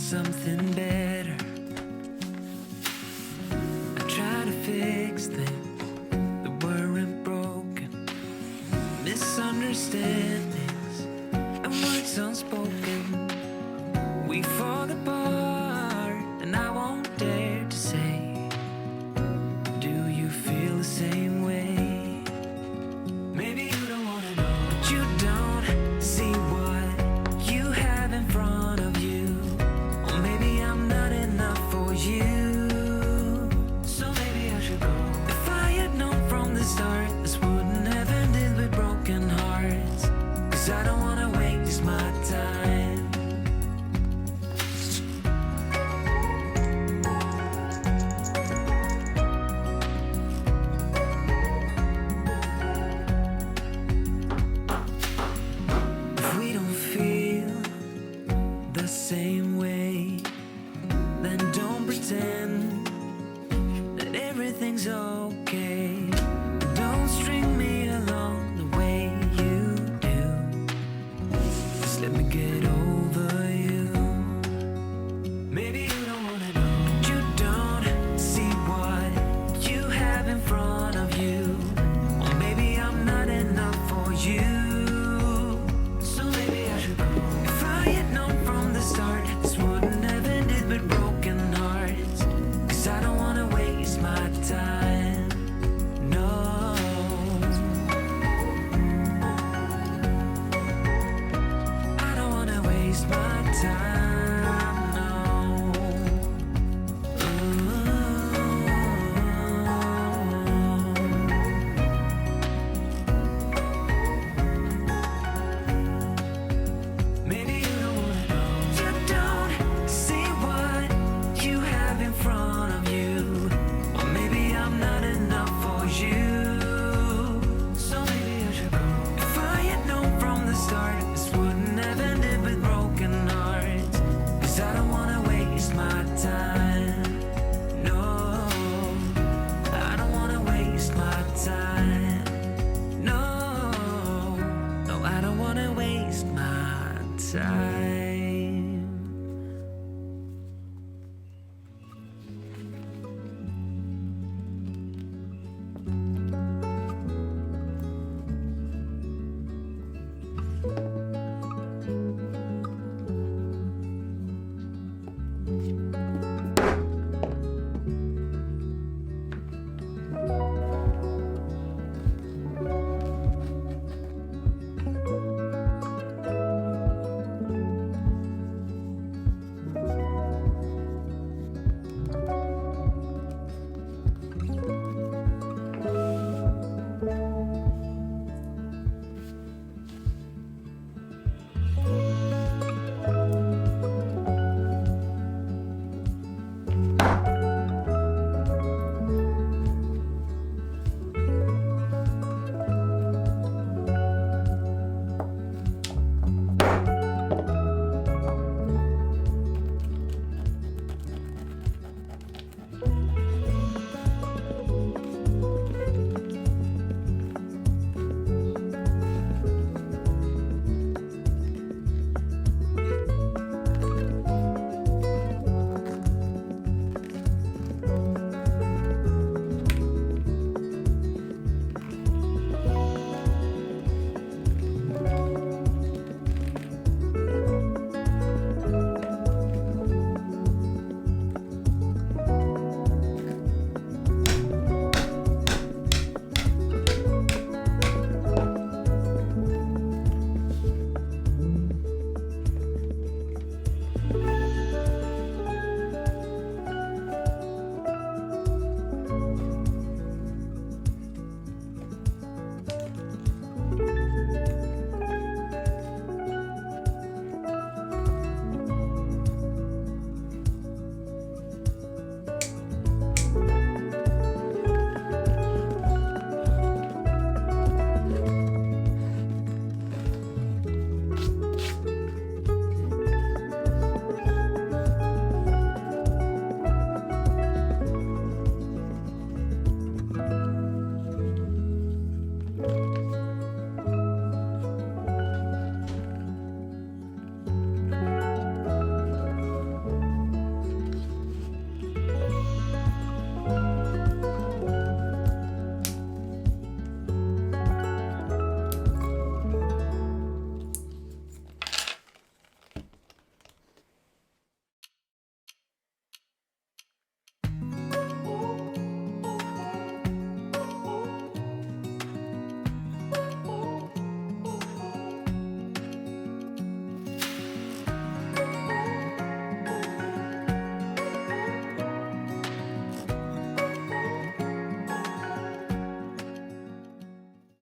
something better. I try to fix things that weren't broken, misunderstandings and words unspoken. We fall apart, and I won't dare to say, do you feel the same way? Maybe you don't wanna know, but you don't see what you have in front of you. Or maybe I'm not enough for you, so maybe I should go. If I had known from the start, this wouldn't have ended with broken hearts. 'Cause I don't wanna waste my time. Same way, then don't pretend that everything's all